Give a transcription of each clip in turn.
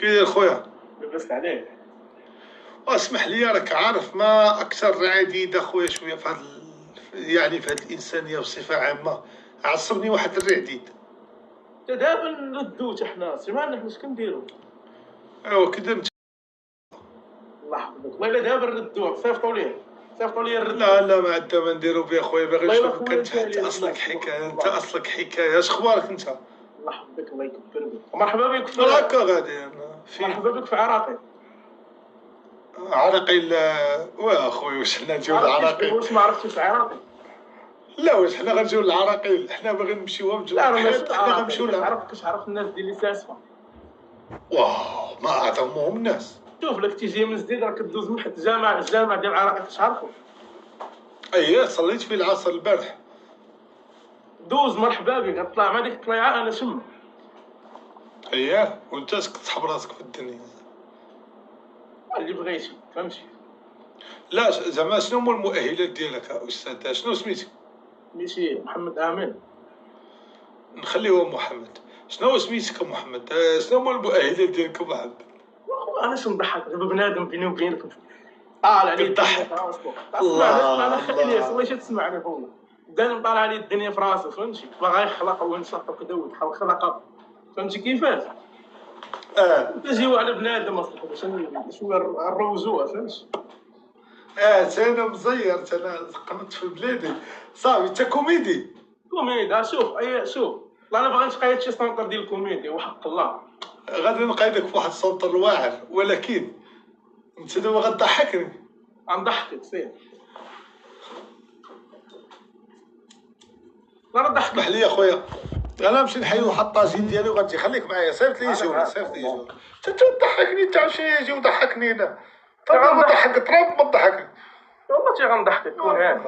في خويا لبست عليك. اسمح لي، راك عارف ما اكثر عديد اخويا شويه في يعني في هذه الانسانيه بصفه عامه. عصبني واحد الرعديد. دابا نردو حتى حنا، سمعنا حنا شكون نديرو. ايوا كذا الله يحفظك، والله الا دابا نردوه، صيفطوا ليه الرد. لا ما عندنا ما نديرو به خويا، باغي والله إلا نشوفك خويا انت حتى سالي اصلك الله. حكايه، انت اصلك حكايه. اش اخبارك انت؟ الله يحفظك، الله يكبر بك. مرحبا بك في هكا غادي انا مرحبا بك في عراقي. عراقيل. واه اخويا واش حنا نجيو للعراقيل؟ واش ما عرفتيش عراقي؟ لا واش حنا غنجيو للعراقيل؟ حنا باغيين نمشيو بجوج حيت حنا غنمشيو للعراقيل. كتعرف الناس ديال ليسانسفا. واو ما اعظمهم الناس. شوف لك تيجي من جديد راك دوز من حد الجامع ديال العراقيل كتعرفو. اييه صليت في العصر البارح. دوز مرحبا بك، غطلع مع ديك الطليعه انا شم. اييه وانت كتسحب راسك في الدنيا. اللي بغيتي فهمتي. لا زعما شنو هما المؤهلات ديالك استاذ؟ شنو سميتك؟ سميتي محمد امين. نخليوه محمد. شنو سميتك محمد؟ شنو هما المؤهلات ديالك محمد؟ انا نضحك دابا بنادم بيني وبينك طالع عليه كضحك. الله انا الياس واش تسمعني خويا. بدا طالع عليه الدنيا في راسو فهمتي، باغي يخلق وينشط وكذا ويدخل خلقه فهمتي كيفاش. تجيو على بنادم اصلا باش نروزوها فهمتي. انا مزير، انا قمت في بلادي صافي. انت كوميدي شوف انا باغي نتقيد شي سونتر ديال الكوميدي وحق الله. غادي نقيدك في واحد السونتر واعر، ولكن انت دابا غتضحكني. غنضحكك سير. لا راه ضحك. اسمح لي اخويا، انا نمشي نحيد واحد الطاجين ديالي وغتجي. خليك معايا، صيفط لي جوله انت تضحكني. انت عشان يجي وضحكني انا. طبعا ما ضحك تراب ما ضحكني والله غنضحكك كون هاني.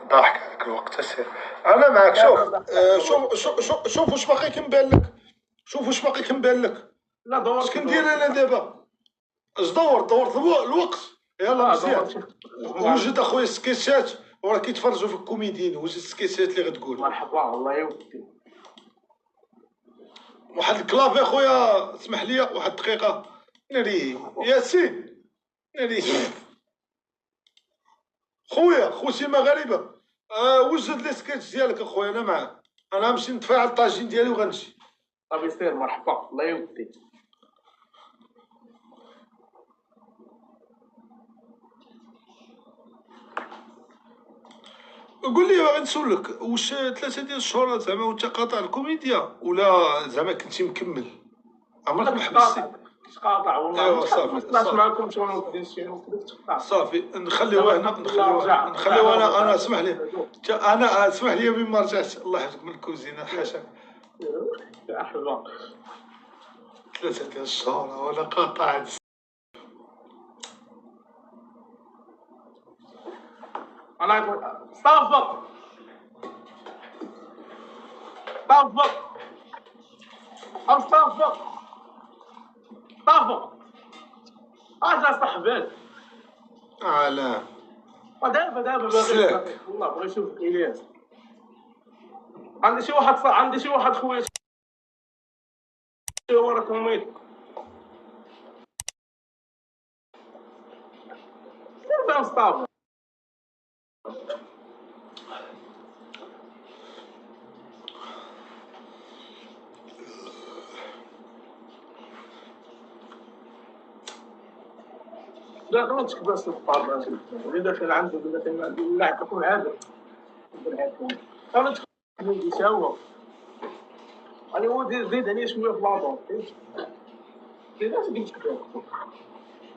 ضحك هذاك الوقت سير. انا معاك. شوف واش باقي كنبان لك. شوف واش باقي كنبان لك. لا دور اش كندير انا دابا؟ اش دورت الوقت. يلا مزيان. وجد اخويا السكيتشات وراه كيتفرجوا في الكوميديين. وجد السكيتشات اللي غتقول. مرحبا الله يودي. واحد الكلافي اخويا، اسمح لي واحد الدقيقه. ناري ياسين ناري خوتي مغاربه. وجد لي سكيتش ديالك اخويا، انا معاك. انا نمشي نتفاعل الطاجين ديالي وغنمشي. صافي سير مرحبا الله يودي. قول لي باغي نسولك، واش 3 ديال الشهور زعما وانت قاطع الكوميديا ولا زعما كنتي مكمل؟ عمرك ما حبستي؟ قاطع والله. ايوا صافي ما طلعش معكم شغل صافي. نخليوها هنا. انا اسمح لي. انا اسمح لي مما رجعت. الله يحفظك من الكوزينه حاشاك. مرحبا. 3 ديال الشهور وانا قاطع. انا صافق اجا صاحبات. لا دابا باغي والله بغي نشوفك الياس. عندي شي واحد خويا ورا كوميدي. دابا نصطاب. لا ما تكبرش الطابع اللي داخل عنده ولا داخل لا تكون عادل. انا تكون يساوى. انا هو زيد عليه شويه في لاطون فهمتي. علاش قلت لك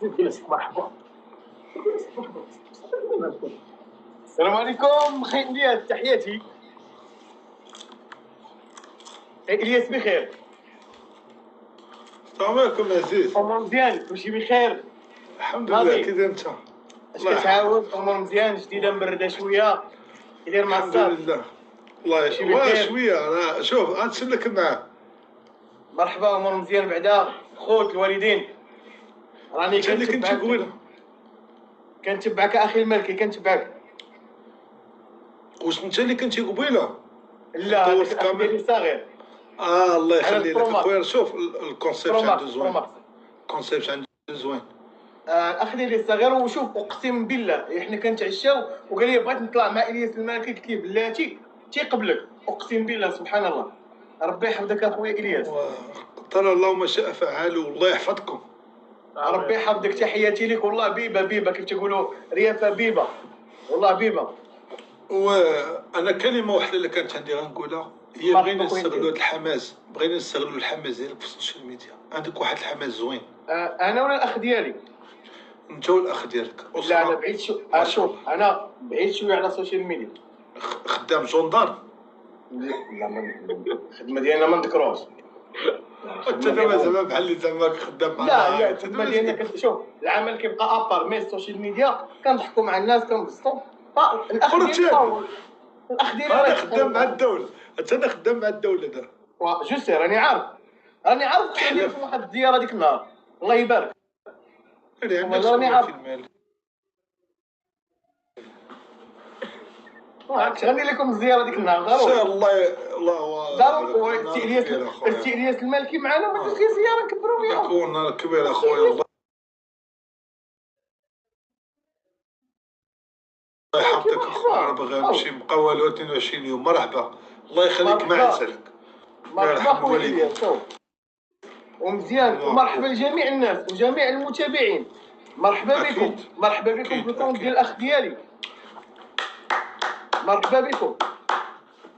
زيد جلس مرحبا. السلام عليكم خير الياس تحياتي. الياس بخير. السلام عليكم عزيز. امور مزيان كلشي بخير الحمد لله. كي داير انت؟ اش كتعاود؟ امور مزيان جديده مبرده شويه كيدير مع الصاف. الحمد لله والله شويه. انا شوف غنتسلم لك معاه. مرحبا امور مزيان بعدا خوت الوالدين. راني كنت قبيله كنتبعك اخي الملكي كنتبعك. واش انت اللي كنتي قبيله؟ لا ديالي صغير. الله على يخلي لك البرو ماكس. اخويا. شوف الكونسيبت برو عنده ماكس برو زوين، ماكس. الكونسيبت عنده زوين. الاخ ديالي الصغير، وشوف اقسم بالله احنا كنتعشاو وقال لي بغيت نطلع مع الياس المالكي، قلت ليه بلاتي تيقبلك، اقسم بالله سبحان الله. ربي يحفظك اخويا الياس. قدر الله ما شاء فعل، والله يحفظكم. ربي يحفظك، تحياتي لك والله. بيبه بيبه كيف تقولوا، ريافه بيبه، والله بيبه. وانا كلمه واحده اللي كانت عندي غنقولها هي مرحبا بغينا خويا نستغلوا ندير. هذا الحماس، بغينا نستغلوا الحماس ديالك في السوشيال ميديا. عندك واحد الحماس زوين انا ولا الاخ ديالي؟ انت والاخ ديالك. لا انا بعيد شو، شوف انا بعيد شويه على السوشيال ميديا. خدام جندار. لا الخدمه ديالنا ما نذكروش. انت دابا زعما بحال اللي زعما خدام مع لا الله. الخدمه ديالنا شوف العمل كيبقى ابار، مي السوشيال ميديا كنضحكوا مع الناس كنبسطوا. الاخ ديالي الاخ ديالي انا خدام مع الدوله، حتى انا خدام مع الدوله دابا. جوستي راني عارف ندير في واحد الزياره ديك النهار، الله يبارك. راني عارف في المال. غندير لكم الزياره ديك النهار ضروري. الله ضروري. السي الياس المالكي معنا، ما تجي زياره نكبروا فيها. يكون نهار كبير اخويا. الله يحفظك اخويا. انا باغي نمشي مقاولة 22 يوم. مرحبا، الله يخليك ما عسلك. مرحبا خويا الياس. شوف ومزيان، ومرحبا لجميع الناس وجميع المتابعين. مرحبا بكم، مرحبا بكم في الكونت ديال الاخ ديالي. مرحبا بكم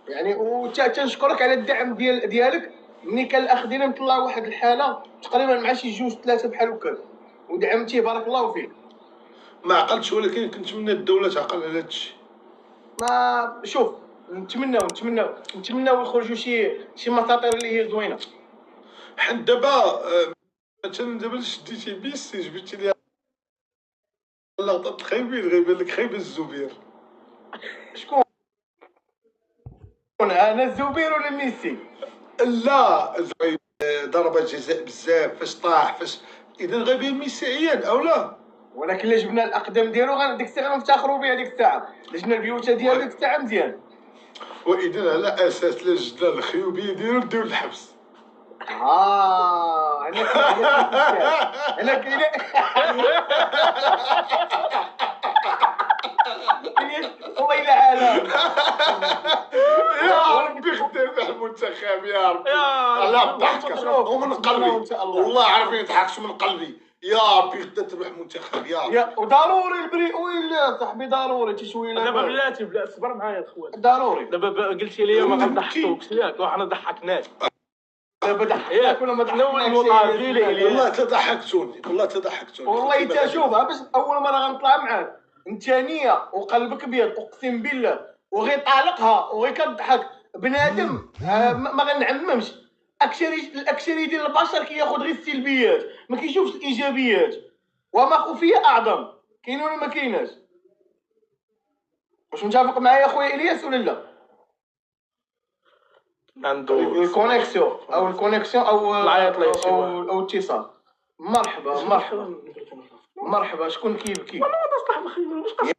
يعني. وتنشكرك على الدعم ديالك. ملي كان الاخ ديالي مطلع واحد الحاله تقريبا مع شي 2-3 بحال هكا، ودعمتيه بارك الله فيك. ما عقلتش، ولكن كنتمنى الدوله تعقل على هذا الشيء. ما شوف، نتمناو يخرجوا شي مطاطير اللي هي زوينه. حنا دابا مثلا دابا شديتي بيسي جبتي لي اللقطات الخايبين، غيبان لك خايب الزبير. شكون انا، الزبير ولا ميسي؟ لا ضربة جزاء بزاف، فاش طاح فاش، اذا غيبان ميسي عيان او لا. ولكن الا جبنا الاقدام ديالو ديك الساعه غنفتخروا بها. ديك الساعه جبنا البيوته ديالو ديك الساعه مزيان. واذا على اساس لا جدنا الخيوبيه ديالو نديو الحبس. انا كاين والله الا عالم. يا ربي خدام مع المنتخب يا ربي. لا ضحكك ومن قلبي والله عارفين نضحكش من قلبي. يا ربي غدا تروح المنتخب يا ربي. وضروري البري ويلا صاحبي ضروري شويه. دابا بلاتي صبر معايا الخوات. ضروري دابا قلتي لي ما غنضحكوكش ياك، وحنا ضحكناك. دابا ضحكناك ولا ما ضحكناكش؟ والله تضحكتوني، والله تضحكتوني. والله انت شوفها باش اول مره غنطلع معاك انت نيه وقلبك ابيض اقسم بالله، وغي طالقها وغي كضحك بنادم. ما غنعممش. الاكثريه ديال البشر كياخذ غير السلبيات، ما كيشوفش الايجابيات. وما خفيه اعظم. كاين ولا ما كايناش؟ واش متفق معايا خويا الياس ولا لا؟ عنده الكونيكسيون او العيط لا يمشي او الاتصال. مرحبا مرحبا. شكون كيبكي؟ والله ما تصلح